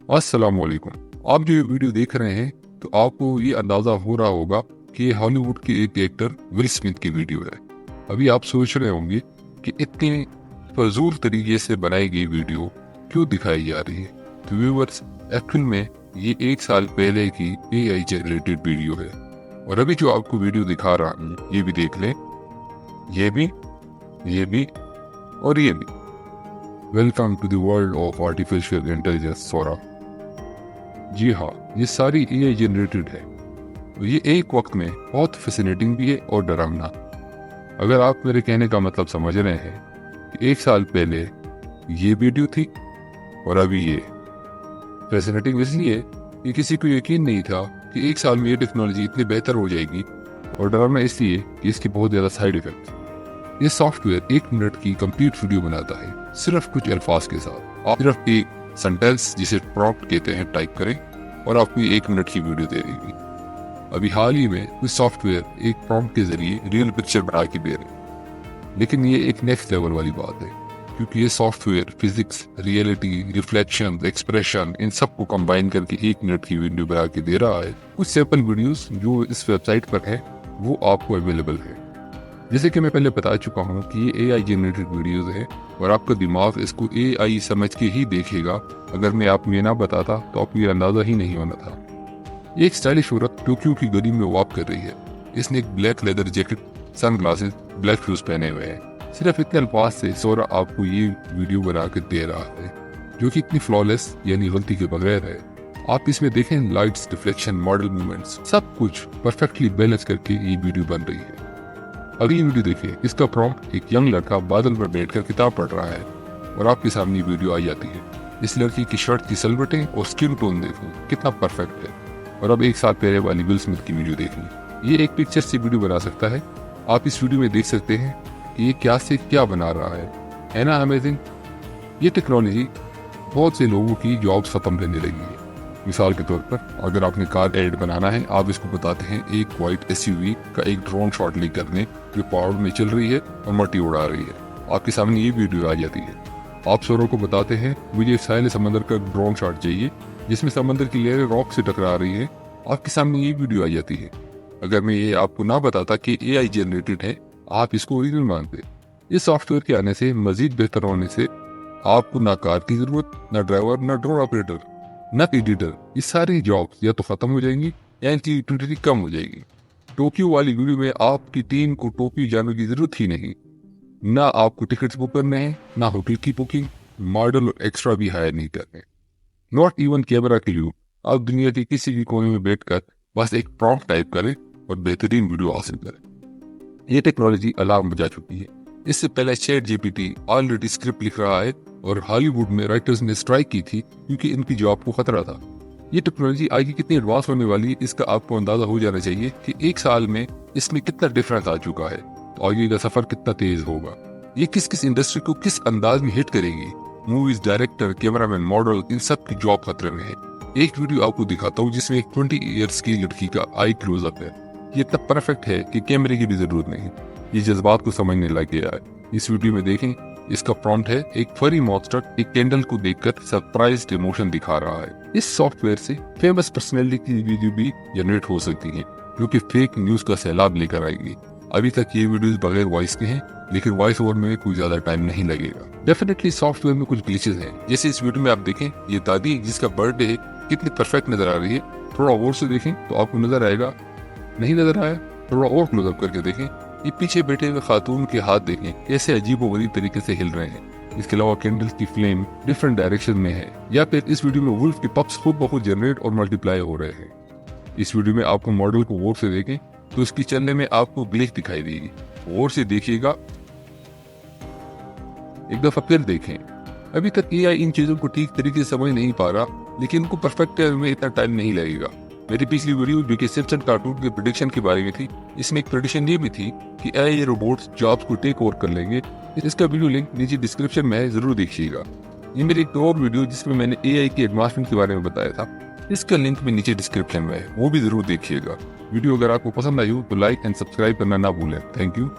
अस्सलामुअलैकुम। आप जो ये वीडियो देख रहे हैं तो आपको ये अंदाजा हो रहा होगा कि ये हॉलीवुड के एक एक्टर विल स्मिथ की वीडियो है। अभी आप सोच रहे होंगे कि इतने फजूल तरीके से बनाई गई वीडियो क्यों दिखाई जा रही है। तो व्यूअर्स, एक्चुअल में ये 1 साल पहले की AI जनरेटेड वीडियो है और अभी जो आपको वीडियो दिखा रहा हूँ ये भी देख लें, ये भी और ये भी। Welcome to the world of artificial intelligence Sora. जी हाँ, ये सारी AI जनरेटेड है। ये एक वक्त में बहुत फैसिनेटिंग भी है और डरावना। अगर आप मेरे कहने का मतलब समझ रहे हैं कि 1 साल पहले ये वीडियो थी और अभी ये। फैसिनेटिंग इसलिए कि किसी को यकीन नहीं था कि 1 साल में ये टेक्नोलॉजी इतनी बेहतर हो जाएगी, और डरावना इसलिए कि इसके बहुत ज़्यादा साइड इफेक्ट। ये सॉफ्टवेयर 1 मिनट की कंप्लीट वीडियो बनाता है सिर्फ कुछ अल्फाज के साथ। आप सिर्फ एक सेंटेंस जिसे प्रॉम्प्ट कहते हैं टाइप करें और आपको 1 मिनट की वीडियो दे देगी। अभी हाल ही में कुछ सॉफ्टवेयर एक प्रॉम्प्ट के जरिए रियल पिक्चर बना के दे रहे, लेकिन ये एक नेक्स्ट लेवल वाली बात है क्योंकि ये software physics, reality, reflection, expression in सब को कंबाइन करके 1 मिनट की वीडियो बना के दे रहा है। कुछ सैंपल वीडियोस जो इस वेबसाइट पर है वो आपको अवेलेबल है। जैसे कि मैं पहले बता चुका हूँ कि ये AI जनरेटेड वीडियोस है और आपका दिमाग इसको AI समझ के ही देखेगा। अगर मैं आपको ये ना बताता तो आपको ये अंदाजा ही नहीं होना था। ये एक स्टाइलिश औरत टोक्यो की गली में वॉक कर रही है। इसने एक black leather jacket, sunglasses, black shoes पहने हुए हैं। सिर्फ इतने अल्फाज से सोरा आपको ये वीडियो बना के दे रहा है जो कि इतनी फ्लॉलेस यानी गलती के बगैर है। आप इसमें देखें, लाइट्स, रिफ्लेक्शन, मॉडल मूवमेंट्स, सब कुछ परफेक्टली बैलेंस करके ये वीडियो बन रही है। अगली वीडियो देखिए। इसका प्रॉम्प्ट एक यंग लड़का बादल पर बैठकर किताब पढ़ रहा है और आपके सामने वीडियो आ जाती है। इस लड़की की शर्ट की सलवटें और स्किन टोन देखो कितना परफेक्ट है। और अब 1 साल पहले वाली विल स्मिथ की वीडियो देखिए। ये एक पिक्चर से वीडियो बना सकता है। आप इस वीडियो में देख सकते हैं कि ये क्या से क्या बना रहा है ना अमेजिंग। ये टेक्नोलॉजी बहुत से लोगों की जॉब्स खत्म करने लगी है। मिसाल के तौर पर, अगर आपने कार एड बनाना है, आप इसको बताते हैं एक वाइट SUV का एक ड्रोन शॉट ले करने जो पहाड़ में चल रही है और मट्टी उड़ा रही है। आपके सामने ये वीडियो आ जाती है। आप सोरो को बताते हैं मुझे साहिल समंदर का ड्रोन शॉट चाहिए जिसमें समंदर की लहरें रॉक से टकरा रही है। आपके सामने ये वीडियो आ जाती है। अगर मैं ये आपको ना बताता कि AI जनरेटेड है, आप इसको ओरिजिनल मानते। इस सॉफ्टवेयर के आने से मजीद बेहतर होने से आपको ना कार की जरूरत, ना ड्राइवर, ना ड्रोन ऑपरेटर, न एडिटर। ये सारी जॉब्स या तो खत्म हो जाएंगी या इनकी यूटिलिटी कम हो जाएगी। टोक्यो वाली वीडियो में आपकी टीम को टोक्यो जाने की जरूरत ही नहीं। ना आपको टिकट्स बुक करने हैं, ना होटल की बुकिंग, मॉडल और एक्स्ट्रा भी हायर नहीं करने। नॉट इवन कैमरा के लिए आप दुनिया के किसी भी कोने में बैठकर बस एक प्रॉम्प्ट टाइप करें और बेहतरीन वीडियो हासिल करें। ये टेक्नोलॉजी अलार्म बजा चुकी है। इससे पहले ChatGPT ऑलरेडी स्क्रिप्ट लिख रहा है और हॉलीवुड में राइटर्स ने स्ट्राइक की थी क्योंकि इनकी जॉब को खतरा था। ये टेक्नोलॉजी आगे कितनी एडवांस होने वाली है इसका आपको अंदाजा हो जाना चाहिए कि 1 साल में इसमें कितना डिफरेंस आ चुका है। तो आगे का सफर कितना तेज होगा। ये किस किस इंडस्ट्री को किस अंदाज में हिट करेगी। मूवीज, डायरेक्टर, कैमरामैन, मॉडल, इन सब की जॉब खतरे में है। एक वीडियो आपको दिखाता हूँ जिसमें एक 20 ईयर्स की लड़की का आई क्लोजअप है। ये इतना परफेक्ट है कि कैमरे की भी जरूरत नहीं। ये जज्बात को समझने लग गया है। इस वीडियो में देखें, इसका प्रॉम्प्ट है एक फरी मॉन्स्टर एक कैंडल को देखकर सरप्राइज्ड इमोशन दिखा रहा है। इस सॉफ्टवेयर से फेमस पर्सनैलिटी की वीडियो भी जनरेट हो सकती है जो कि फेक न्यूज का सैलाब लेकर आएगी। अभी तक ये वीडियोस बगैर वॉइस के हैं, लेकिन वॉइस ओवर में कोई ज्यादा टाइम नहीं लगेगा। डेफिनेटली सॉफ्टवेयर में कुछ ग्लिचेस हैं। जैसे इस वीडियो में आप देखें, ये दादी जिसका बर्थडे है कितनी परफेक्ट नजर आ रही है। थोड़ा और से देखें तो आपको नजर आएगा। नहीं नजर आया, थोड़ा और क्लोजअप करके देखें। ये पीछे बैठे हुए खातून के हाथ देखें कैसे अजीबोगरीब तरीके से हिल रहे हैं। इसके अलावा कैंडल्स की फ्लेम डिफरेंट डायरेक्शन में है। या फिर इस वीडियो में वुल्फ के पप्स खुद बहुत जनरेट और मल्टीप्लाई हो रहे हैं। इस वीडियो में आपको मॉडल को गौर से देखें तो इसकी चलने में आपको ग्लिच दिखाई देगी। गौर से देखिएगा, एक दफा फिर देखें। अभी तक AI इन चीजों को ठीक तरीके से समझ नहीं पा रहा, लेकिन इनको परफेक्ट करने में इतना टाइम नहीं लगेगा। मेरी पिछली वीडियो जो कि सिम्पसन कार्टून के प्रेडिक्शन के बारे में थी, इसमें एक प्रेडिक्शन ये भी थी कि AI रोबोट्स जॉब्स को टेक ओवर कर लेंगे। इसका वीडियो लिंक नीचे डिस्क्रिप्शन में है, जरूर देखिएगा। ये मेरी एक और वीडियो जिसमें मैंने AI के एडवांसमेंट के बारे में बताया था, इसका लिंक भी नीचे डिस्क्रिप्शन में है, वो भी जरूर देखिएगा। वीडियो अगर आपको पसंद आई हो तो लाइक एंड सब्सक्राइब करना ना भूलें। Thank you.